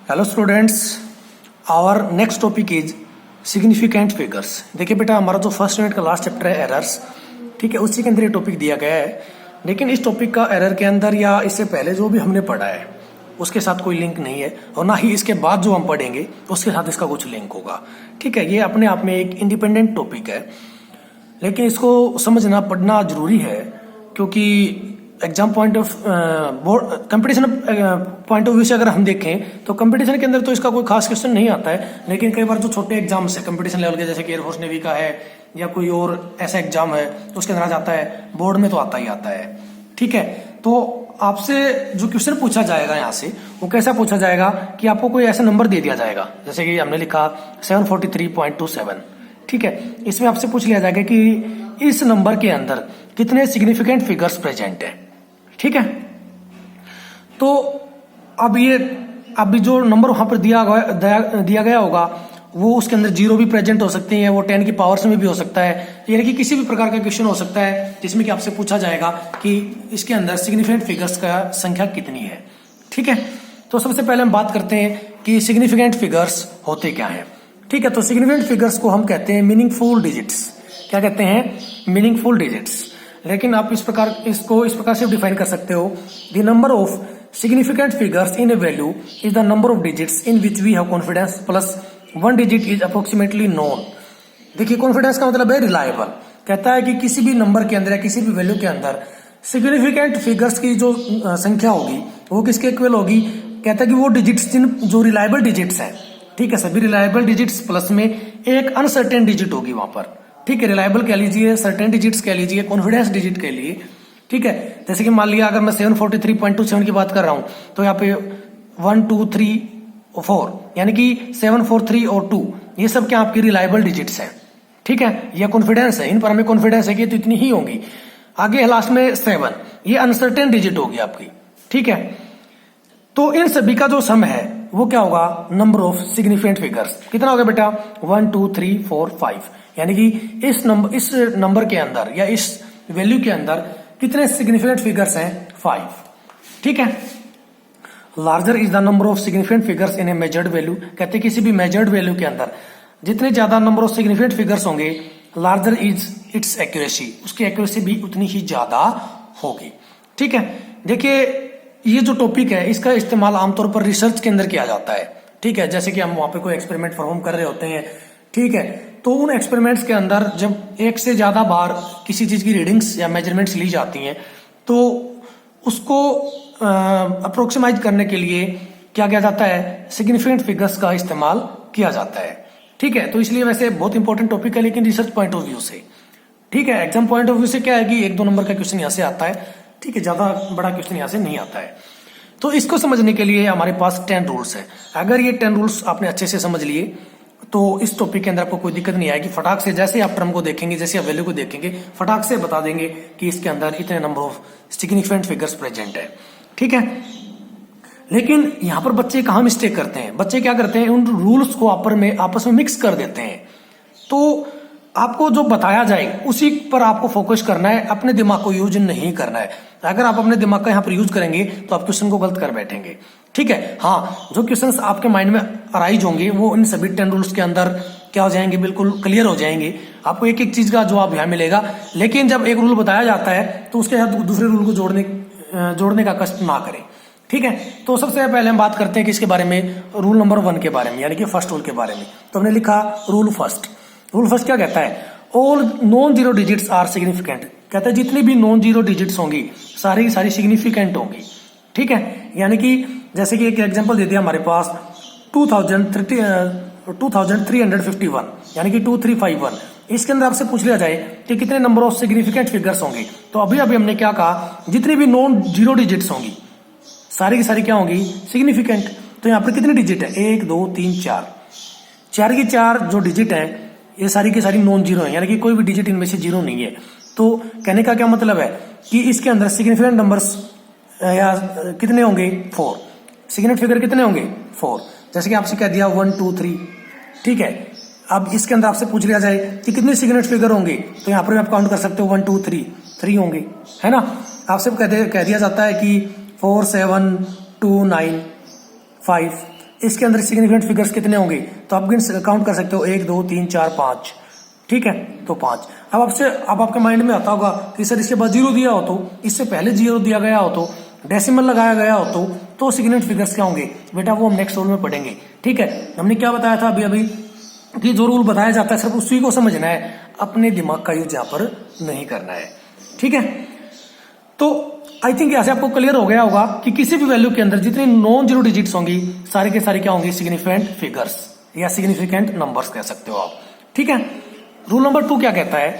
Hello students, our next topic is significant figures. देखिए बेटा, हमारा जो फर्स्ट यूनिट का लास्ट चैप्टर है एरर्स, ठीक है, उसी के अंदर ये टॉपिक दिया गया है। लेकिन इस टॉपिक का एरर के अंदर या इससे पहले जो भी हमने पढ़ा है उसके साथ कोई लिंक नहीं है, और ना ही इसके बाद जो हम पढ़ेंगे उसके साथ इसका कुछ लिंक होगा। ठीक है, ये अपने आप में एक इंडिपेंडेंट टॉपिक है, लेकिन इसको समझना पढ़ना जरूरी है, क्योंकि exam point of competition point of view से अगर हम देखें तो कंपटीशन के अंदर तो इसका कोई खास क्वेश्चन नहीं आता है। लेकिन कई बार जो छोटे एग्जाम्स है कंपटीशन लेवल के, जैसे कि एयरफोर्स नेवी का है या कोई और ऐसा एग्जाम है, तो उसके अंदर आ जाता है, बोर्ड में तो आता ही आता है। ठीक है, तो आपसे जो क्वेश्चन पूछा जाएगा यहाँ से वो कैसा पूछा जाएगा कि आपको कोई ऐसा नंबर दे दिया जाएगा, जैसे कि हमने लिखा 743.27। ठीक है, इसमें आपसे पूछ लिया जाएगा कि इस नंबर के अंदर कितने सिग्निफिकेंट फिगर्स प्रेजेंट है। ठीक है, तो अब जो नंबर वहां पर दिया गया होगा वो उसके अंदर जीरो भी प्रेजेंट हो सकते हैं, वो 10 की पावर्स में भी हो सकता है, यानी कि किसी भी प्रकार का क्वेश्चन हो सकता है जिसमें कि आपसे पूछा जाएगा कि इसके अंदर सिग्निफिकेंट फिगर्स का संख्या कितनी है। ठीक है, तो सबसे पहले हम बात करते हैं कि सिग्निफिकेंट फिगर्स होते क्या है। ठीक है, तो सिग्निफिकेंट फिगर्स को हम कहते हैं मीनिंगफुल डिजिट्स। क्या कहते हैं? Meaningful digits. लेकिन आप इसको इस प्रकार से डिफाइन कर सकते हो, the number of significant figures in a value is the number of digits in which we have confidence plus one digit is approximately known. देखिए, कॉन्फिडेंस का मतलब है रिलायबल। कहता है कि किसी भी नंबर के अंदर या किसी भी वैल्यू के अंदर सिग्निफिकेंट फिगर्स की जो संख्या होगी वो किसके इक्वल होगी। कहता है कि वो डिजिट्स जो रिलायबल डिजिट्स हैं, ठीक है, सभी रिलायबल डिजिट्स प्लस में एक अनसर्टेन डिजिट होगी वहां पर। ठीक है, रिलायबल कह लीजिए, सर्टेन डिजिट्स कह लीजिए, कॉन्फिडेंस डिजिट कह लीजिए। ठीक है, जैसे कि मान लिया अगर मैं 743.27 की बात कर रहा हूं तो यहाँ पे 1 2 3 4 यानी कि 7 4 3 और 2 ये सब क्या आपकी रिलायबल डिजिट्स हैं। ठीक है, ये कॉन्फिडेंस है, इन पर हमें कॉन्फिडेंस है कि तो इतनी ही होंगी। आगे लास्ट में 7, ये अनसर्टेन डिजिट होगी आपकी। ठीक है, तो इन सभी का जो सम है वो क्या होगा? Number of significant figures. कितना होगा बेटा? 1 2 3 4 5, यानी कि इस नंबर के अंदर या इस वैल्यू के अंदर कितने सिग्निफिकेंट फिगर्स हैं? 5। ठीक है, larger is the number of significant figures in A measured value. कहते हैं किसी भी मेजर्ड वैल्यू के अंदर जितने ज्यादा नंबर ऑफ सिग्निफिकेंट फिगर्स होंगे, लार्जर इज इट्स एक्यूरेसी, उसकी एक्यूरेसी भी उतनी ही ज्यादा होगी। ठीक है, देखिए ये जो टॉपिक है इसका इस्तेमाल आमतौर पर रिसर्च के अंदर किया जाता है। ठीक है, जैसे कि हम वहां पे कोई एक्सपेरिमेंट परफॉर्म कर रहे होते हैं। ठीक है, तो उन एक्सपेरिमेंट्स के अंदर जब एक से ज्यादा बार किसी चीज की रीडिंग्स या मेजरमेंट्स ली जाती हैं तो उसको अप्रोक्सीमाइज करने के लिए क्या किया जाता है? सिग्निफिकेंट फिगर्स का इस्तेमाल किया जाता है। ठीक है, तो इसलिए वैसे बहुत इंपॉर्टेंट टॉपिक है, लेकिन रिसर्च पॉइंट ऑफ व्यू से। ठीक है, एग्जाम पॉइंट ऑफ व्यू से क्या है कि 1-2 नंबर का क्वेश्चन यहाँ से आता है। ठीक है, ज्यादा बड़ा क्वेश्चन यहाँ से नहीं आता है। तो इसको समझने के लिए हमारे पास 10 रूल्स है। अगर ये 10 रूल्स आपने अच्छे से समझ लिए तो इस टॉपिक के अंदर आपको कोई दिक्कत नहीं आएगी। फटाक से जैसे आप टर्म को देखेंगे, जैसे आप वैल्यू को देखेंगे, फटाक से बता देंगे कि इसके अंदर इतने number of significant figures present है। ठीक है, लेकिन यहाँ पर बच्चे कहाँ मिस्टेक करते हैं? बच्चे क्या करते हैं? उन रूल्स को आपस में मिक्स कर देते हैं। तो आपको जो बताया जाए उसी पर आपको फोकस करना है, अपने दिमाग को यूज नहीं करना है। अगर आप अपने दिमाग का यहाँ पर यूज करेंगे तो आप क्वेश्चन को गलत कर बैठेंगे। ठीक है, हाँ, जो क्वेश्चंस आपके माइंड में अराइज होंगे वो इन सभी 10 रूल्स के अंदर क्या हो जाएंगे? बिल्कुल क्लियर हो जाएंगे। आपको एक एक चीज का जवाब यहाँ मिलेगा। लेकिन जब एक रूल बताया जाता है तो उसके साथ दूसरे रूल को जोड़ने का कष्ट ना करें। ठीक है, तो सबसे पहले हम बात करते हैं कि इसके बारे में, रूल नंबर 1 के बारे में, यानी कि फर्स्ट रूल के बारे में। तो हमने लिखा रूल फर्स्ट। रूल फर्स्ट क्या कहता है? All non zero digits are significant. कहता है जितनी भी नॉन जीरो डिजिट्स होंगी सारी की सारी सिग्निफिकेंट होंगी। ठीक है, यानी कि जैसे कि एक एग्जांपल दे दिया हमारे पास 2351 यानी कि 2351। इसके अंदर आपसे पूछ लिया जाए कि कितने नंबर ऑफ सिग्निफिकेंट फिगर्स होंगे, तो अभी हमने क्या कहा? जितनी भी नॉन जीरो डिजिट्स होंगी सारी की सारी क्या होंगी? सिग्निफिकेंट। तो यहाँ पर कितनी डिजिट है? 1 2 3 4। 4 की 4 जो डिजिट है ये सारी की सारी नॉन जीरो है, यानी कि कोई भी डिजिट इनमें से जीरो नहीं है। तो कहने का क्या मतलब है कि इसके अंदर सिग्निफिकेंट नंबर्स या कितने होंगे? 4। सिग्निफिकेंट फिगर कितने होंगे? 4। जैसे कि आपसे कह दिया 1 2 3। ठीक है, अब इसके अंदर आपसे पूछ लिया जाए कि कितने सिग्निफिकेंट फिगर होंगे, तो यहाँ पर आप काउंट कर सकते हो 1 2 3, 3 होंगे, है ना। आपसे कह दिया जाता है कि 4 7 2 9 5 इसके अंदर सिग्निफिकेंट फिगर्स कितने होंगे, तो आप काउंट कर सकते हो 1 2 3 4 5, ठीक है, तो 5। अब आपके माइंड में आता होगा कि सर इसके बाद 0 दिया हो तो, इससे पहले 0 दिया गया हो तो, डेसिमल लगाया गया हो तो सिग्निफिकेंट फिगर्स क्या होंगे बेटा, वो हम नेक्स्ट रूल में पढ़ेंगे, ठीक है। हमने क्या बताया था अभी कि जो रूल बताया जाता है सिर्फ उसी को समझना है, अपने दिमाग का यूज यहाँ पर नहीं करना है, ठीक है। तो आई थिंक यहाँ से आपको क्लियर हो गया होगा कि किसी भी वैल्यू के अंदर जितनी नॉन जीरो डिजिट्स होंगी सारे के सारे क्या होंगे, सिग्निफिकेंट फिगर्स या सिग्निफिकेंट नंबर्स कह सकते हो आप, ठीक है। रूल नंबर 2 क्या कहता है,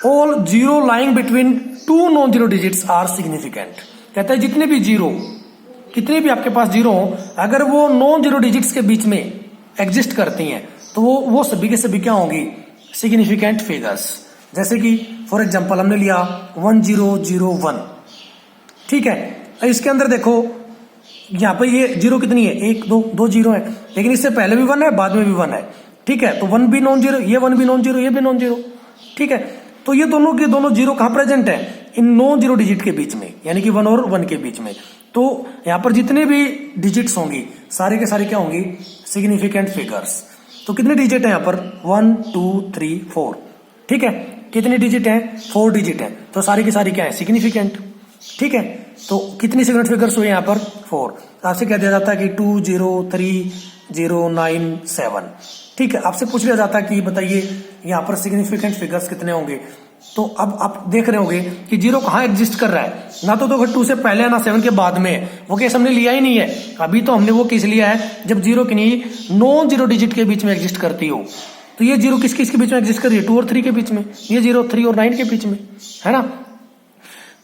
all zero lying between two non zero digits are significant. कहता है जितने भी जीरो, कितने भी आपके पास जीरो हो, अगर वो नॉन जीरो डिजिट्स के बीच में एग्जिस्ट करती हैं तो वो सभी के सभी क्या होंगी, सिग्निफिकेंट फिगर्स। जैसे कि फॉर एग्जांपल हमने लिया 1001, ठीक है। इसके अंदर देखो यहाँ पे ये जीरो कितनी है, 1 2 2 जीरो है, लेकिन इससे पहले भी 1 है, बाद में भी 1 है, ठीक है। तो 1 भी नॉन जीरो, ये 1 भी नॉन जीरो, ये भी नॉन जीरो, ठीक है। तो ये दोनों के दोनों जीरो कहाँ प्रेजेंट है, इन नॉन जीरो डिजिट के बीच में, यानी कि 1 और 1 के बीच में। तो यहाँ पर जितने भी डिजिट्स होंगी सारे के सारे क्या होंगी, सिग्निफिकेंट फिगर्स। तो कितने डिजिट है यहाँ पर, 1 2 3 4, ठीक है। कितने डिजिट है, 4 डिजिट है, तो सारी की सारी क्या है, सिग्निफिकेंट, ठीक है। तो कितनी सिग्निफिकेंट फिगर्स हुए यहाँ पर, 4। आपसे कह दिया जाता है कि 2 0 3 0 9 7, ठीक है। आपसे पूछ लिया जाता है कि बताइए यहाँ पर सिग्निफिकेंट फिगर्स कितने होंगे। तो अब आप देख रहे होंगे कि जीरो कहाँ एग्जिस्ट कर रहा है, ना तो 2 से पहले है ना 7 के बाद में है, वो केस हमने लिया ही नहीं है अभी। तो हमने वो केस लिया है जब जीरो किन्हीं नॉन जीरो डिजिट के बीच में एग्जिस्ट करती हो। तो ये जीरो किस किस के बीच में एग्जिस्ट कर रही है, 2 और 3 के बीच में, ये जीरो 3 और 9 के बीच में, है ना।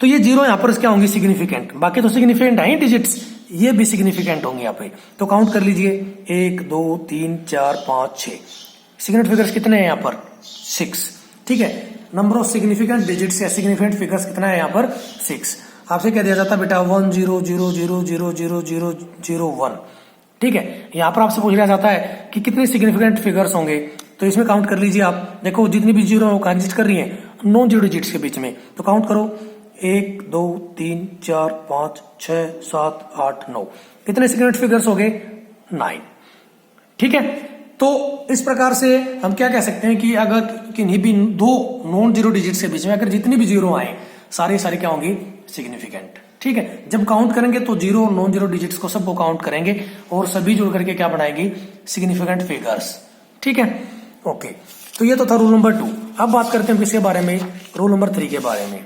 तो ये जीरो यहाँ पर क्या होंगी, सिग्निफिकेंट। बाकी तो सिग्निफिकेंट है डिजिट्स, ये भी सिग्निफिकेंट होंगे यहाँ पे। तो काउंट कर लीजिए 1 2 3 4 5 6, सिग्निफिकेंट फिगर्स कितने हैं यहाँ पर, 6, ठीक है। नंबर ऑफ सिग्निफिकेंट डिजिट्स या सिग्निफिकेंट फिगर्स कितना है यहाँ पर, 6। आपसे कह दिया जाता है बेटा 1 0 0 0 0 0 0 0 1, ठीक है। यहाँ पर आपसे पूछ लिया जाता है कि कितने सिग्निफिकेंट फिगर्स होंगे, तो इसमें काउंट कर लीजिए आप। देखो जितनी भी जीरो एग्जिस्ट कर रही है नॉन जीरो डिजिट्स के बीच में, तो काउंट करो 1 2 3 4 5 6 7 8 9, कितने सिग्निफिकेंट फिगर्स हो गए, 9, ठीक है। तो इस प्रकार से हम क्या कह सकते हैं कि अगर किन्हीं भी 2 नॉन जीरो डिजिट्स के बीच में अगर जितनी भी जीरो आए सारे सारे क्या होंगी, सिग्निफिकेंट, ठीक है। जब काउंट करेंगे तो जीरो नॉन जीरो डिजिट्स को सबको काउंट करेंगे और सभी जुड़ करके क्या बनाएगी, सिग्निफिकेंट फिगर्स, ठीक है, ओके। तो ये तो था रूल नंबर 2। अब बात करते हैं किसके बारे में, रूल नंबर 3 के बारे में।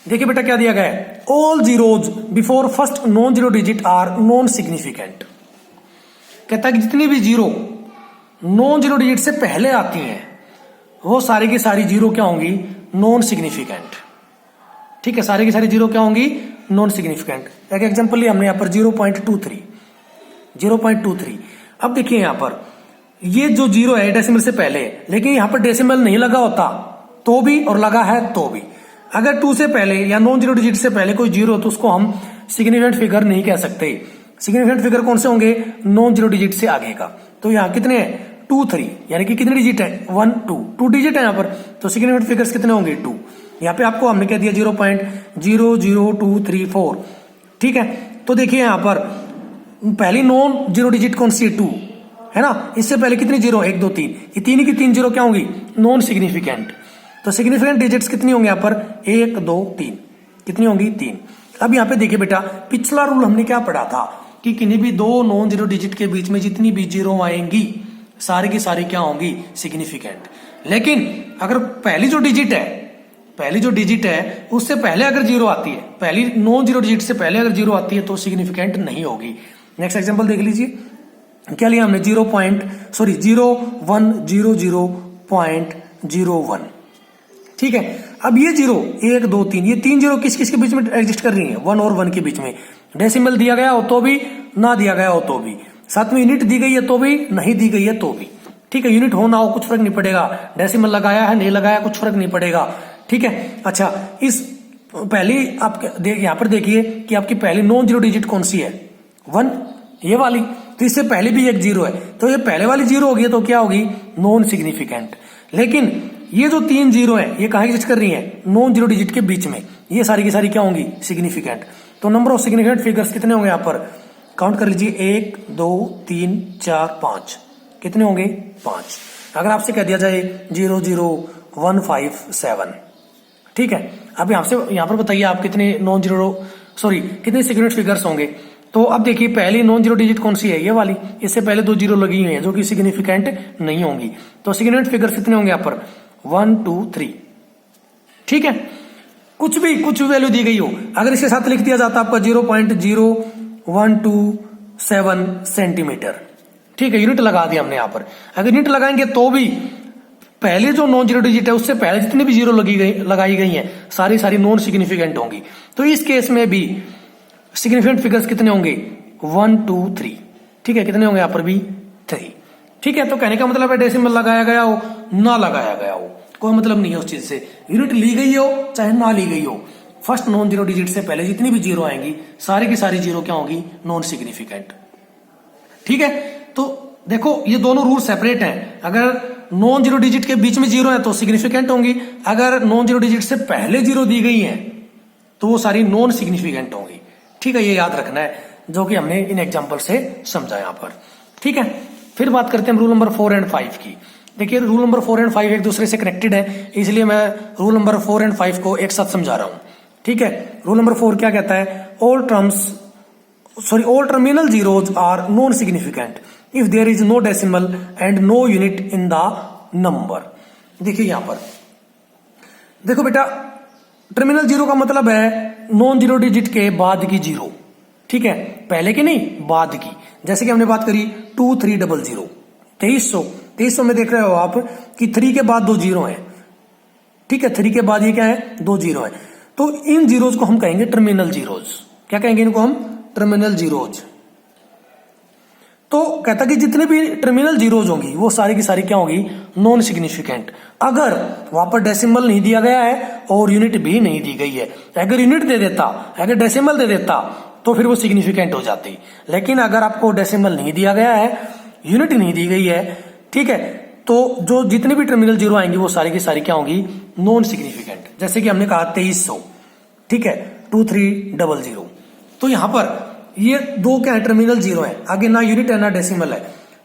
देखिए बेटा क्या दिया गया है, all zeros before first non zero digit are non significant. कहता है कि जितनी भी जीरो नॉन जीरो डिजिट से पहले आती हैं वो सारी की सारी जीरो क्या होंगी, नॉन सिग्निफिकेंट, ठीक है। सारी की सारी जीरो क्या होंगी, नॉन सिग्निफिकेंट। एक एग्जांपल लिया हमने यहाँ पर 0.23। अब देखिए यहाँ पर ये जो जीरो है डेसिमल से पहले है, लेकिन यहाँ पर डेसिमल नहीं लगा होता तो भी और लगा है तो भी। अगर 2 से पहले या नॉन जीरो डिजिट से पहले कोई जीरो तो उसको हम सिग्निफिकेंट फिगर नहीं कह सकते। सिग्निफिकेंट फिगर कौन से होंगे, नॉन जीरो डिजिट से आगे का। तो यहाँ कितने हैं, 2 3, यानी कि कितने डिजिट है, 1 2 डिजिट है यहाँ पर। तो सिग्निफिकेंट फिगर्स कितने होंगे, 2। यहाँ पे आपको हमने कह दिया 0.00234, ठीक है। तो देखिए यहाँ पर पहली नॉन जीरो डिजिट कौन सी है, 2 है ना। इससे पहले कितनी जीरो, 1 2 3, ये 3 की 3 जीरो क्या होंगी, नॉन सिग्निफिकेंट। तो सिग्निफिकेंट डिजिट्स कितनी होंगी यहाँ पर, 1 2 3, कितनी होंगी, 3। अब यहाँ पे देखिए बेटा पिछला रूल हमने क्या पढ़ा था कि किन्हीं भी 2 नॉन जीरो डिजिट के बीच में जितनी भी जीरो आएंगी सारी की सारी क्या होंगी, सिग्निफिकेंट। लेकिन अगर पहली जो डिजिट है उससे पहले अगर जीरो आती है, पहली नॉन जीरो डिजिट से पहले अगर जीरो आती है तो सिग्निफिकेंट नहीं होगी। नेक्स्ट एग्जांपल देख लीजिए, क्या लिया हमने 0.0100.01, ठीक है। अब ये जीरो 1 2 3, ये 3 जीरो किस किस के बीच में एग्जिस्ट कर रही है, 1 और 1 के बीच में। डेसिमल दिया गया हो तो भी, ना दिया गया हो तो भी, साथ में यूनिट दी गई है तो भी, नहीं दी गई है तो भी, ठीक है। यूनिट हो ना हो कुछ फर्क नहीं पड़ेगा, डेसिमल लगाया है नहीं लगाया कुछ फर्क नहीं पड़ेगा, ठीक है। अच्छा, इस पहली आप यहाँ पर देखिए कि आपकी पहली नॉन जीरो डिजिट कौन सी है, 1, ये वाली। तो इससे पहले भी एक जीरो है, तो ये पहले वाली जीरो होगी तो क्या होगी, नॉन सिग्निफिकेंट। लेकिन ये जो 3 जीरो है ये कहाँ एग्जिस्ट कर रही है, नॉन जीरो डिजिट के बीच में, ये सारी की सारी क्या होंगी, सिग्निफिकेंट। तो नंबर ऑफ सिग्निफिकेंट फिगर्स कितने होंगे यहाँ पर, काउंट कर लीजिए, 1 2 3 4 5, कितने होंगे 5। अगर आपसे कह दिया जाए 0 0 1 5 7, ठीक है। अब यहाँ पर बताइए आप कितने कितने सिग्निफिकेंट फिगर्स होंगे। तो अब देखिए पहली नॉन जीरो डिजिट कौन सी है, ये वाली, इससे पहले 2 जीरो लगी हुई है जो कि सिग्निफिकेंट नहीं होंगी। तो सिग्निफिकेंट फिगर्स कितने होंगे यहाँ पर 1 2 3, ठीक है। कुछ भी वैल्यू दी गई हो, अगर इसके साथ लिख दिया जाता आपका 0.0127 सेंटीमीटर, ठीक है, यूनिट लगा दिया हमने यहाँ पर। अगर यूनिट लगाएंगे तो भी पहले जो नॉन जीरो डिजिट है उससे पहले जितनी भी जीरो लगाई गई हैं सारी नॉन सिग्निफिकेंट होंगी। तो इस केस में भी सिग्निफिकेंट फिगर्स कितने होंगे 1 2 3, ठीक है, कितने होंगे यहाँ पर भी 3, ठीक है। तो कहने का मतलब है डेसिमल लगाया गया हो ना लगाया गया हो कोई मतलब नहीं है उस चीज से, यूनिट ली गई हो चाहे ना ली गई हो, फर्स्ट नॉन जीरो डिजिट से पहले जितनी भी जीरो आएंगी सारी की सारी जीरो क्या होगी नॉन सिग्निफिकेंट, ठीक है। तो देखो ये दोनों रूल सेपरेट हैं, अगर नॉन जीरो डिजिट के बीच में जीरो है तो सिग्निफिकेंट होंगी, अगर नॉन जीरो डिजिट से पहले जीरो दी गई है तो वो सारी नॉन सिग्निफिकेंट होंगी, ठीक है। ये याद रखना है जो कि हमने इन एग्जांपल से समझा यहाँ पर, ठीक है। फिर बात करते हैं रूल नंबर 4 और 5 की। देखिए रूल नंबर 4 और 5 एक दूसरे से कनेक्टेड है, इसलिए मैं रूल नंबर 4 और 5 को एक साथ समझा रहा हूं, ठीक है। रूल नंबर 4 क्या कहता है, all terminal zeros are non significant if there is no decimal and no unit in the number. देखिए यहां पर देखो बेटा, टर्मिनल जीरो का मतलब है नॉन जीरो डिजिट के बाद की जीरो, ठीक है, पहले की नहीं बाद की। जैसे कि हमने बात करी 2300 2300 में देख रहे हो आप कि 3 के बाद 2 जीरो है, ठीक है, 3 के बाद ये क्या है 2 जीरो है। तो इन जीरोज को हम कहेंगे टर्मिनल जीरोज, क्या कहेंगे इनको हम टर्मिनल जीरोज। तो कहता कि जितने भी टर्मिनल जीरोज होंगी वो सारी की सारी क्या होगी नॉन सिग्निफिकेंट, अगर वहां पर डेसिमल नहीं दिया गया है और यूनिट भी नहीं दी गई है। अगर यूनिट दे देता, अगर डेसिमल दे देता तो फिर वो सिग्निफिकेंट हो जाती, लेकिन अगर आपको डेसिमल नहीं दिया गया है, यूनिट नहीं दी गई है, ठीक है, तो जो जितने भी टर्मिनल जीरो आएंगी वो सारी की सारी क्या होंगी नॉन सिग्निफिकेंट। जैसे कि हमने कहा 2300, ठीक है, 2300। तो यहां पर ये दो क्या है टर्मिनल जीरो है, आगे ना यूनिट है ना डेसिमल है,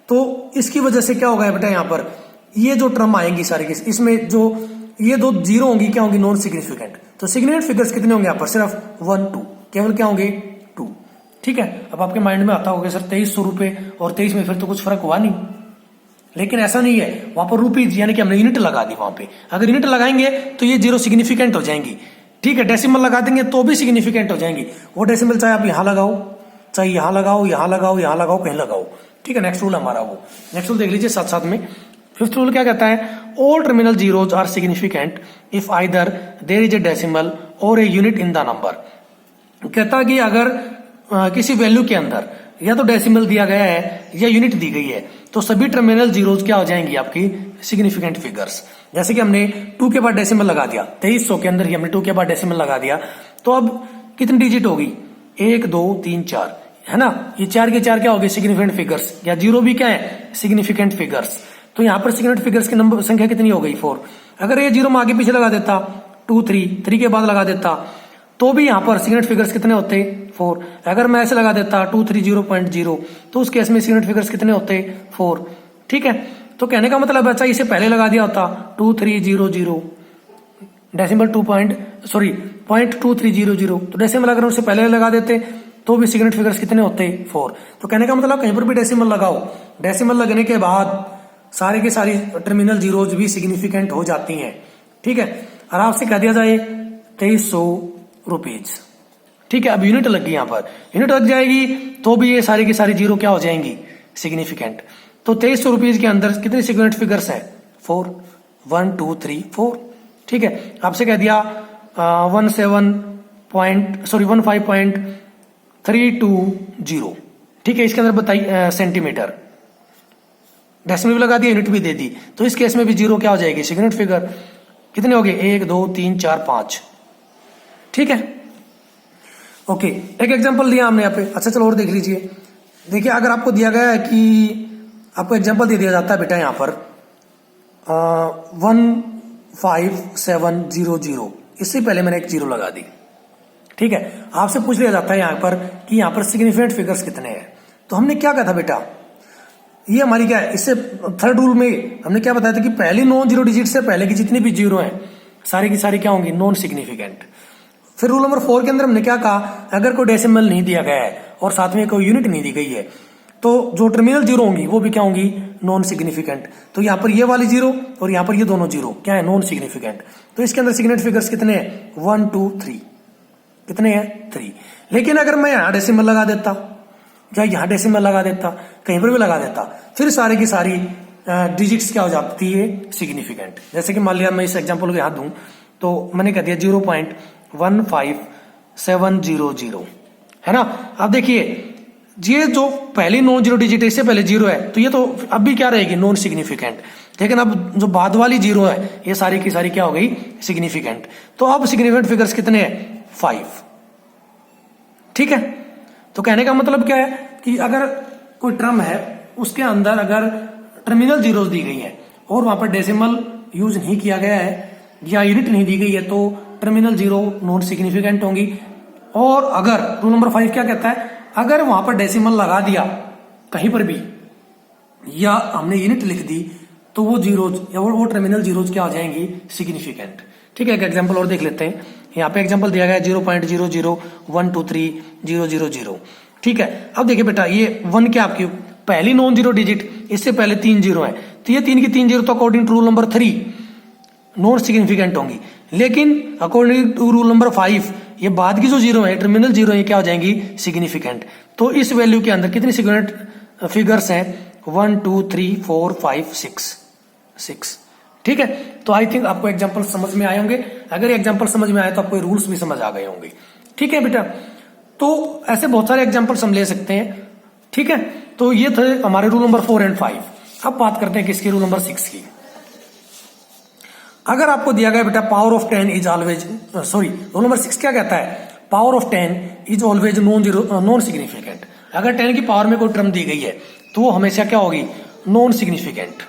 तो इसकी वजह से क्या होगा बेटा यहाँ पर ये जो टर्म आएंगी सारी की, इसमें जो ये 2 जीरो होंगी क्या होंगी नॉन सिग्निफिकेंट। तो सिग्निफिकेंट फिगर्स कितने होंगे यहाँ पर सिर्फ 1 2, केवल क्या होंगे 2, ठीक है। अब आपके माइंड में आता होगा सर 2300 रुपए और 23 में फिर तो कुछ फर्क हुआ नहीं, लेकिन ऐसा नहीं है, वहां पर रुपीज यानी कि हमने यूनिट लगा दी वहां पे। अगर यूनिट लगाएंगे तो ये जीरो सिग्निफिकेंट हो जाएंगी, ठीक है, डेसिमल लगा देंगे तो भी सिग्निफिकेंट हो जाएंगी। वो डेसिमल चाहे आप यहां लगाओ, चाहे यहां लगाओ, यहां लगाओ, यहां लगाओ, कहीं लगाओ, ठीक है। नेक्स्ट रूल हमारा वो नेक्स्ट रूल देख लीजिए साथ साथ में। 5th रूल क्या कहता है, all terminal zeros are significant if either there is a decimal और a unit in the number. कहता कि अगर किसी वैल्यू के अंदर या तो डेसिमल दिया गया है या यूनिट दी गई है तो सभी टर्मिनल जीरोज क्या हो जाएंगी आपकी सिग्निफिकेंट फिगर्स। जैसे कि हमने 2 के बाद डेसिमल लगा दिया, 2300 के अंदर ही हमने 2 के बाद डेसिमल लगा दिया, तो अब कितनी डिजिट होगी 1 2 3 4, है ना, ये 4 के 4 क्या होगी सिग्निफिकेंट फिगर्स, या जीरो भी क्या है सिग्निफिकेंट फिगर्स। तो यहाँ पर सिग्निफिकेंट फिगर्स की नंबर संख्या कितनी हो गई 4। अगर ये जीरो में आगे पीछे लगा देता 2 3 के बाद लगा देता तो भी यहाँ पर सिग्निफिकेंट फिगर्स कितने होते 4। अगर मैं ऐसे लगा देता 230.0 तो उस केस में सिग्निफिकेंट फिगर्स कितने होते 4, ठीक है। तो कहने का मतलब अच्छा इसे पहले लगा दिया होता 2300 डेसिमल 0.2300, तो डेसिमल अगर उसे पहले लगा देते तो भी सिग्निफिकेंट फिगर्स कितने होते 4। तो कहने का मतलब कहीं पर भी डेसिमल लगाओ, डेसिमल लगने के बाद सारे के सारी टर्मिनल जीरोज भी सिग्निफिकेंट हो जाती हैं, ठीक है। और आपसे कह दिया जाए 2300 रुपीज, ठीक है। अब यूनिट लग गई, यहाँ पर यूनिट लग जाएगी तो भी ये सारी की सारी जीरो क्या हो जाएंगी सिग्निफिकेंट। तो 2300 रुपीज के अंदर कितने सिग्निफिकेंट फिगर्स हैं 4, 1 2 3 4, ठीक है। आपसे कह दिया 15.320, ठीक है, इसके अंदर बताइए सेंटीमीटर, डेसिमल भी लगा दिया यूनिट भी दे दी, तो इस केस में भी जीरो क्या हो जाएगी सिग्निफिकेंट फिगर कितने हो गए 1 2 3 4 5, ठीक है। ओके, एक एग्जांपल दिया हमने यहाँ पे। अच्छा चलो और देख लीजिए। देखिए अगर आपको दिया गया है कि आपको एग्जांपल दे दिया जाता है बेटा यहाँ पर 15700, इससे पहले मैंने एक जीरो लगा दी, ठीक है, आपसे पूछ लिया जाता है यहाँ पर कि यहाँ पर सिग्निफिकेंट फिगर्स कितने हैं, तो हमने क्या कहा था बेटा, ये हमारी क्या है, इससे थर्ड रूल में हमने क्या बताया था कि पहली नॉन जीरो डिजिट से पहले की जितनी भी जीरो हैं सारी की सारी क्या होंगी, नॉन सिग्निफिकेंट। फिर रूल नंबर 4 के अंदर हमने क्या कहा, अगर कोई डेसिमल नहीं दिया गया है और साथ में कोई यूनिट नहीं दी गई है तो जो टर्मिनल जीरो होंगी वो भी क्या होंगी, नॉन सिग्निफिकेंट। तो यहाँ पर ये वाली जीरो और यहाँ पर ये दोनों जीरो क्या है, नॉन सिग्निफिकेंट। तो इसके अंदर सिग्निफिकेंट फिगर्स कितने हैं, 1 2 3, कितने हैं, 3। लेकिन अगर मैं यहाँ डेसिमल लगा देता या यहाँ डेसिमल लगा देता, कहीं पर भी लगा देता, फिर सारी की सारी डिजिट्स क्या हो जाती है, सिग्निफिकेंट। जैसे कि मान लिया मैं इस एग्जांपल को यहाँ दूं तो मैंने कह दिया 0.15700 है ना। अब देखिए ये जो पहली नॉन जीरो डिजिट है इससे पहले जीरो है तो ये तो अब भी क्या रहेगी, नॉन सिग्निफिकेंट। लेकिन अब जो बाद वाली जीरो है ये सारी की सारी क्या हो गई, सिग्निफिकेंट। तो अब सिग्निफिकेंट फिगर्स कितने हैं, 5। ठीक है, तो कहने का मतलब क्या है कि अगर कोई टर्म है उसके अंदर अगर टर्मिनल जीरोस दी गई है और वहां पर डेसिमल यूज नहीं किया गया है या यूनिट नहीं दी गई है तो टर्मिनल जीरो नॉन सिग्निफिकेंट होंगी। और अगर रूल नंबर 5 क्या कहता है, अगर वहां पर डेसिमल लगा दिया कहीं पर भी या हमने यूनिट लिख दी तो वो जीरोज या वो टर्मिनल जीरोज क्या हो जाएंगी, सिग्निफिकेंट। ठीक है, एक एग्जांपल और देख लेते हैं। यहाँ पे एग्जांपल दिया गया है 0.001230000। ठीक है, अब देखिए बेटा ये 1 क्या आपकी पहली नॉन जीरो डिजिट, इससे पहले 3 जीरो है तो ये 3 की 3 जीरो तो according to rule number 3 non significant होंगी। लेकिन अकॉर्डिंग टू रूल नंबर 5 ये बाद की जो जीरो है टर्मिनल जीरो है क्या हो जाएंगी, सिग्निफिकेंट। तो इस वैल्यू के अंदर कितनी सिग्निफिकेंट फिगर्स हैं, 1 2 3 4 5 6। ठीक है, तो आई थिंक आपको एग्जांपल समझ में आए होंगे। अगर एग्जांपल समझ में आए तो आपको रूल्स भी समझ आ गए होंगे। ठीक है बेटा, तो ऐसे बहुत सारे एग्जांपल्स हम ले सकते हैं। ठीक है, तो ये थे हमारे रूल नंबर 4 और 5। अब बात करते हैं किसकी, रूल नंबर 6 की। अगर आपको दिया गया बेटा power of 10 is always rule number 6 क्या कहता है, power of 10 is always non significant. अगर 10 की पावर में कोई टर्म दी गई है तो वो हमेशा क्या होगी, नॉन सिग्निफिकेंट।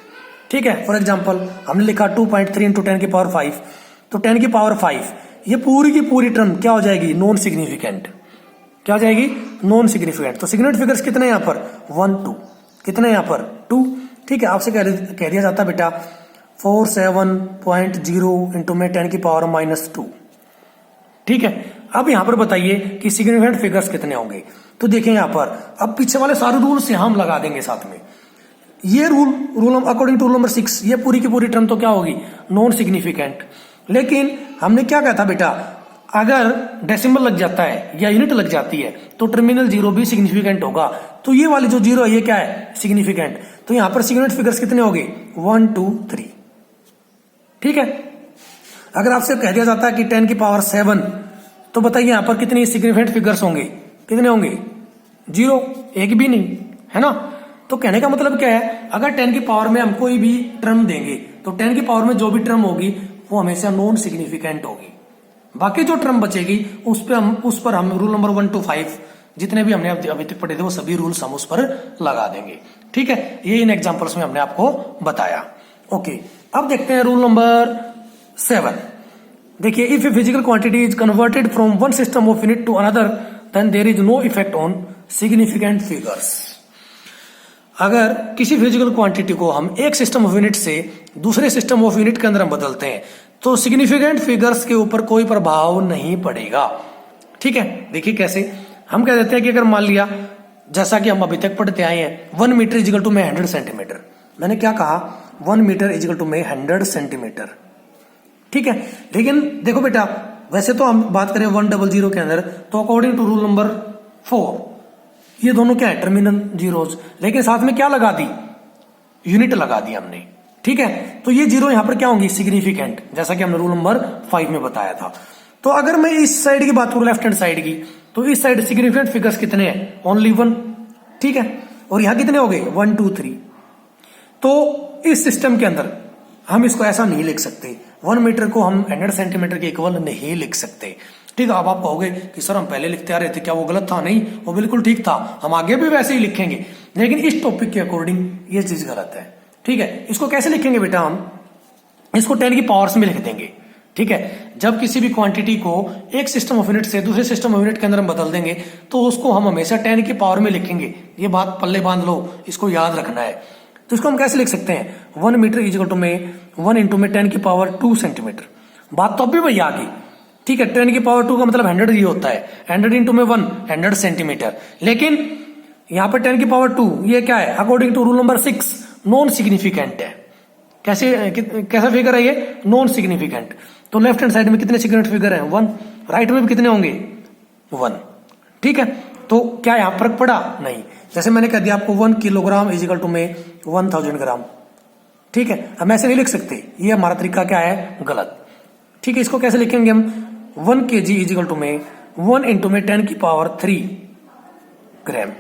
ठीक है, फॉर एग्जांपल हमने लिखा 2.3 इंटू 10 की पावर 5, तो 10 की पावर 5 ये पूरी की पूरी टर्म क्या हो जाएगी, नॉन सिग्निफिकेंट। क्या हो जाएगी, नॉन सिग्निफिकेंट। तो सिग्निफिकेंट फिगर्स कितने यहाँ पर, 1 2, कितने यहाँ पर 2। ठीक है, आपसे कह दिया जाता बेटा 47.0 इंटू में 10 की पावर -2। ठीक है, अब यहां पर बताइए कि सिग्निफिकेंट फिगर्स कितने होंगे। तो देखें यहां पर, अब पीछे वाले सारे रूल से हम लगा देंगे साथ में। ये rule according to rule number 6 ये पूरी की पूरी टर्म तो क्या होगी, नॉन सिग्निफिकेंट। लेकिन हमने क्या कहा था बेटा, अगर डेसिमल लग जाता है या यूनिट लग जाती है तो टर्मिनल जीरो भी सिग्निफिकेंट होगा। तो ये वाली जो जीरो है ये क्या है, सिग्निफिकेंट। तो यहां पर सिग्निफिकेंट फिगर्स कितने होंगे, 1 2 3। ठीक है, अगर आपसे कह दिया जाता है कि 10 की पावर 7 तो बताइए यहां पर कितनी सिग्निफिकेंट फिगर्स होंगे, कितने होंगे, 0, एक भी नहीं, है ना। तो कहने का मतलब क्या है, अगर 10 की पावर में हम कोई भी टर्म देंगे तो 10 की पावर में जो भी टर्म होगी वो हमेशा नॉन सिग्निफिकेंट होगी। बाकी जो टर्म बचेगी उस पर हम रूल नंबर 1 to 5 जितने भी हमने अभी तक पढ़े थे वो सभी रूल्स हम उस पर लगा देंगे। ठीक है, ये इन एग्जांपल्स में हमने आपको बताया। ओके, अब देखते हैं रूल नंबर 7। देखिए, if a physical quantity is converted from one system of unit to another then there is no effect on significant figures. अगर किसी फिजिकल क्वांटिटी को हम एक सिस्टम ऑफ यूनिट से दूसरे सिस्टम ऑफ यूनिट के अंदर हम बदलते हैं तो सिग्निफिकेंट फिगर्स के ऊपर कोई प्रभाव नहीं पड़ेगा। ठीक है, देखिए कैसे, हम कह देते हैं कि अगर मान लिया जैसा कि हम अभी तक पढ़ते आए हैं 1 मीटर इजिकल टू में 100 सेंटीमीटर। मैंने क्या कहा, 1 मीटर इजिकल टू में 100 सेंटीमीटर। ठीक है, लेकिन देखो बेटा, वैसे तो हम बात करें 100 के अंदर तो अकॉर्डिंग टू रूल नंबर 4 ये दोनों क्या है, टर्मिनल जीरोज। लेकिन साथ में क्या लगा दी, यूनिट लगा दी हमने। ठीक है, तो ये जीरो यहां पर क्या होंगी, सिग्निफिकेंट, जैसा कि हमने रूल नंबर 5 में बताया था। तो अगर मैं इस साइड की बात करूं, लेफ्ट हैंड साइड की, तो इस साइड सिग्निफिकेंट फिगर्स कितने हैं, ओनली 1। ठीक है, और यहां कितने हो गए, 1 2 3। तो इस सिस्टम के अंदर हम इसको ऐसा नहीं लिख सकते, 1 मीटर को हम 100 सेंटीमीटर के इक्वल नहीं लिख सकते। ठीक है, अब आप कहोगे कि सर हम पहले लिखते आ रहे थे, क्या वो गलत था? नहीं, वो बिल्कुल ठीक था, हम आगे भी वैसे ही लिखेंगे। लेकिन इस टॉपिक के अकॉर्डिंग ये चीज गलत है। ठीक है, इसको कैसे लिखेंगे बेटा, हम इसको 10 की पावर्स में लिख देंगे। ठीक है, जब किसी भी क्वांटिटी को एक सिस्टम ऑफ यूनिट से दूसरे सिस्टम ऑफ यूनिट के अंदर हम बदल देंगे तो उसको हम हमेशा 10 की पावर में लिखेंगे। ये बात पल्ले बांध लो, इसको याद रखना है। तो इसको हम कैसे लिख सकते हैं, 1 मीटर इक्वल टू में 1 इंटू में 10 की पावर 2 सेंटीमीटर। बात तो अभी वही आ गई, ठीक है। 10 की पावर 2 का मतलब 100 ये होता है, 100 इंटू में 1 100 सेंटीमीटर। लेकिन यहाँ पर 10 की पावर 2 ये क्या है, according to rule number 6 non significant है। कैसा फिगर है ये, नॉन सिग्निफिकेंट। तो लेफ्ट हैंड साइड में कितने सिग्निफिकेंट फिगर है, 1, राइट में भी कितने होंगे, 1, ठीक है। तो क्या यहाँ फर्क पड़ा, नहीं। जैसे मैंने कह दिया आपको 1 किलोग्राम इज इक्वल टू में 1000 ग्राम, ठीक है। हम ऐसे नहीं लिख सकते, ये हमारा तरीका क्या है, गलत, ठीक है। इसको कैसे लिखेंगे हम, 1 kg इज इक्वल टू में 1 इंटू में 10 की पावर 3 ग्राम,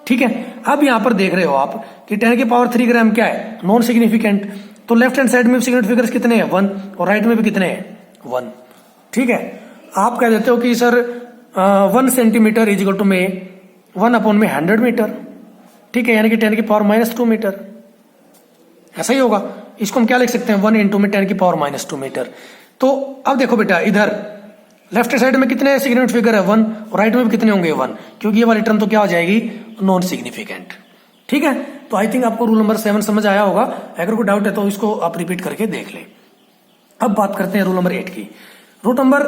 ठीक है। अब यहां पर देख रहे हो आप कि 10 की पावर 3 ग्राम क्या है, नॉन सिग्निफिकेंट। तो लेफ्ट हैंड साइड में सिग्निफिकेंट फिगर्स कितने हैं, 1, और राइट में भी कितने हैं, 1, ठीक है। आप कह देते हो कि sir 1 centimetre is equal to में 1 अपॉन में 100 मीटर, ठीक है, यानी कि 10 की पावर -2 मीटर, ऐसा ही होगा। इसको हम क्या लिख सकते हैं, 1 इंटू में 10 की पावर -2 मीटर। तो अब देखो बेटा, इधर लेफ्ट साइड में कितने सिग्निफिकेंट फिगर है, 1, और राइट में भी कितने होंगे, 1, क्योंकि ये वाली टर्म तो क्या हो जाएगी, नॉन सिग्निफिकेंट, ठीक है। तो आई थिंक आपको रूल नंबर 7 समझ आया होगा। अगर कोई डाउट है तो इसको आप रिपीट करके देख लें। अब बात करते हैं रूल नंबर 8 की। रूल नंबर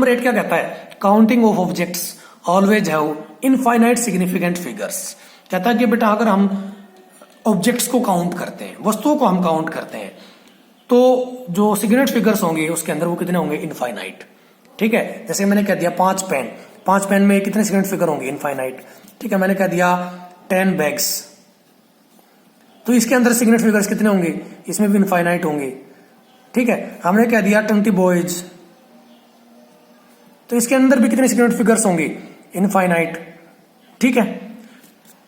8 क्या कहता है, counting of objects always have infinite significant figures. कहता है कि बेटा अगर हम ऑब्जेक्ट्स को काउंट करते हैं, वस्तुओं को हम काउंट करते हैं, तो जो सिग्निफिकेंट फिगर्स होंगे उसके अंदर वो कितने होंगे, इनफाइनाइट, ठीक है। जैसे मैंने कह दिया 5 पेन में कितने सिग्निफिकेंट फिगर होंगे, इनफाइनाइट, ठीक है। मैंने कह दिया 10 बैग्स, तो इसके अंदर सिग्निफिकेंट फिगर्स कितने होंगे, इसमें भी इनफाइनाइट होंगे, ठीक है। हमने कह दिया 20 बॉयज, तो इसके अंदर भी कितने सिग्निफिकेंट फिगर्स होंगे, इनफाइनाइट, ठीक है।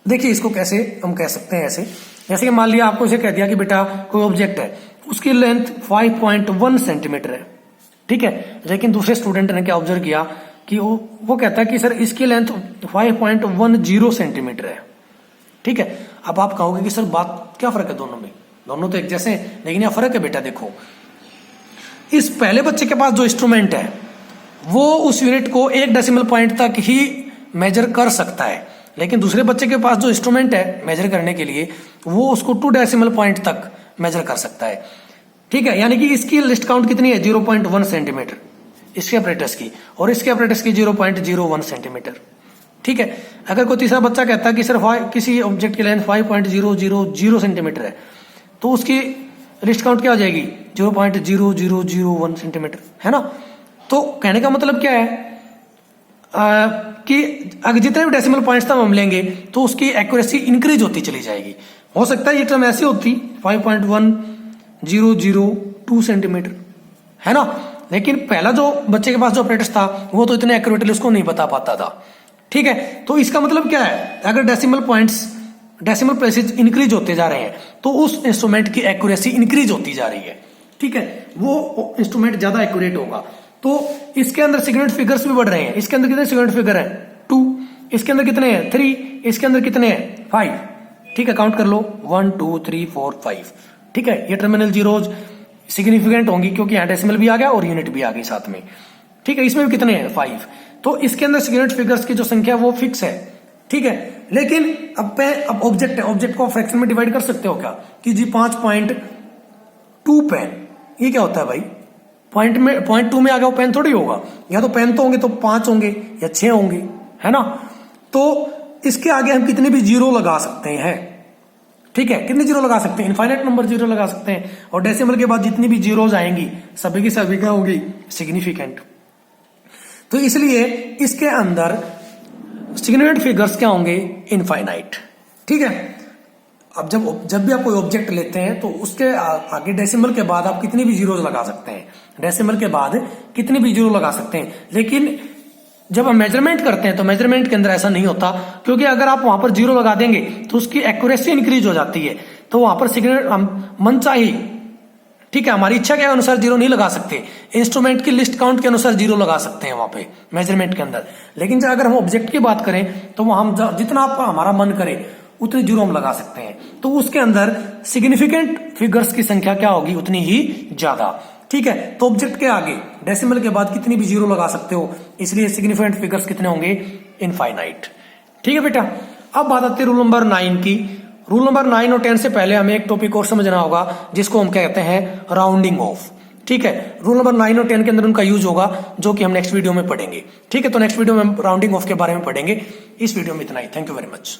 देखिए इसको कैसे हम कह सकते हैं, ऐसे जैसे कि मान लिया आपको इसे कह दिया कि बेटा कोई ऑब्जेक्ट है, उसकी लेंथ 5.1 सेंटीमीटर है, ठीक है। लेकिन दूसरे स्टूडेंट ने क्या ऑब्जर्व किया कि वो कहता है कि सर इसकी लेंथ 5.10 सेंटीमीटर है, ठीक है। अब आप कहोगे कि सर बात क्या फर्क है दोनों में, दोनों तो एक जैसे हैं, लेकिन यह फर्क है बेटा। देखो इस पहले बच्चे के पास जो इंस्ट्रूमेंट है वो उस यूनिट को 1 डेसिमल पॉइंट तक ही मेजर कर सकता है, लेकिन दूसरे बच्चे के पास जो इंस्ट्रूमेंट है मेजर करने के लिए वो उसको 2 डेसिमल पॉइंट तक मेजर कर सकता है, ठीक है। यानी कि इसकी लिस्ट काउंट कितनी है, 0.1 सेंटीमीटर इसके अपरेटस की, और इसके अपरेटस की 0.01 सेंटीमीटर, ठीक है। अगर कोई तीसरा बच्चा कहता है कि सर किसी ऑब्जेक्ट की लेंथ 5.000 सेंटीमीटर है, तो उसकी लिस्ट काउंट क्या हो जाएगी, 0.0001 सेंटीमीटर, है ना। तो कहने का मतलब क्या है कि अगर जितने भी डेसिमल पॉइंट्स तक हम लेंगे तो उसकी एक्यूरेसी इंक्रीज होती चली जाएगी। हो सकता है ये टर्म ऐसी होती 5.1002 सेंटीमीटर, है ना। लेकिन पहला जो बच्चे के पास जो ऑपरेटर्स था वो तो इतने एक्यूरेटली उसको नहीं बता पाता था, ठीक है। तो इसका मतलब क्या है, अगर डेसिमल प्लेसेस इंक्रीज होते जा रहे हैं तो उस इंस्ट्रूमेंट की एक्यूरेसी इंक्रीज होती जा रही है, ठीक है। वो इंस्ट्रूमेंट ज्यादा एक्यूरेट होगा। तो इसके अंदर सिग्निफिकेंट फिगर्स भी बढ़ रहे हैं। इसके अंदर कितने सिग्निफिकेंट फिगर है, 2, इसके अंदर कितने हैं, 3, इसके अंदर कितने हैं, 5, ठीक है। काउंट कर लो 1 2 3 4 5, ठीक है। ये टर्मिनल जीरोज सिग्निफिकेंट होंगी क्योंकि यहाँ डेसिमल भी आ गया और यूनिट भी आ गई साथ में, ठीक है। इसमें भी कितने हैं, 5। तो इसके अंदर सिग्निफिकेंट फिगर्स की जो संख्या वो फिक्स है, ठीक है। लेकिन अब ऑब्जेक्ट है, ऑब्जेक्ट को फ्रैक्शन में डिवाइड कर सकते हो क्या, कि जी 5.2 पेन, ये क्या होता है भाई, 0.2 में आ गया, पेन थोड़ी होगा, या तो पेन तो होंगे तो 5 होंगे या 6 होंगे, है ना। तो इसके आगे हम कितने भी जीरो लगा सकते हैं, ठीक है। कितने जीरो लगा सकते हैं, इनफाइनाइट नंबर जीरो लगा सकते हैं, और डेसिमल के बाद जितनी भी जीरोज आएंगी सभी की सभी क्या होगी, सिग्निफिकेंट। तो इसलिए इसके अंदर सिग्निफिकेंट फिगर्स क्या होंगे, इनफाइनाइट, ठीक है। अब जब भी आप कोई ऑब्जेक्ट लेते हैं तो उसके आगे डेसिमल के बाद आप कितनी भी जीरोज लगा सकते हैं, डेसिमल के बाद कितनी भी जीरो लगा सकते हैं। लेकिन जब हम मेजरमेंट करते हैं तो मेजरमेंट के अंदर ऐसा नहीं होता, क्योंकि अगर आप वहां पर जीरो लगा देंगे तो उसकी एक्यूरेसी इंक्रीज हो जाती है, तो वहां पर सिग्निफिकेंट मनचाही, ठीक है, हमारी इच्छा के अनुसार जीरो नहीं लगा सकते, इंस्ट्रूमेंट की लिस्ट काउंट के अनुसार जीरो लगा सकते हैं वहां पे मेजरमेंट के अंदर। लेकिन अगर हम ऑब्जेक्ट की बात करें तो वहां हम जितना आपका हमारा मन करे उतनी जीरो हम लगा सकते हैं। तो उसके अंदर सिग्निफिकेंट फिगर्स की संख्या क्या होगी, उतनी ही ज्यादा। ठीक है। तो ऑब्जेक्ट के आगे डेसिमल के बाद कितनी भी जीरो लगा सकते हो, इसलिए सिग्निफिकेंट फिगर्स कितने होंगे, इनफाइनाइट। ठीक है बेटा। अब बात आती है रूल नंबर 9 की। रूल नंबर 9 और 10 से पहले हमें एक टॉपिक और समझना होगा जिसको हम कहते हैं राउंडिंग ऑफ। ठीक है। रूल नंबर 9 और 10 के अंदर उनका यूज होगा जो कि हम नेक्स्ट वीडियो में पढ़ेंगे। ठीक है। तो नेक्स्ट वीडियो में राउंडिंग ऑफ के बारे में पढ़ेंगे। इस वीडियो में इतना ही। Thank you very much.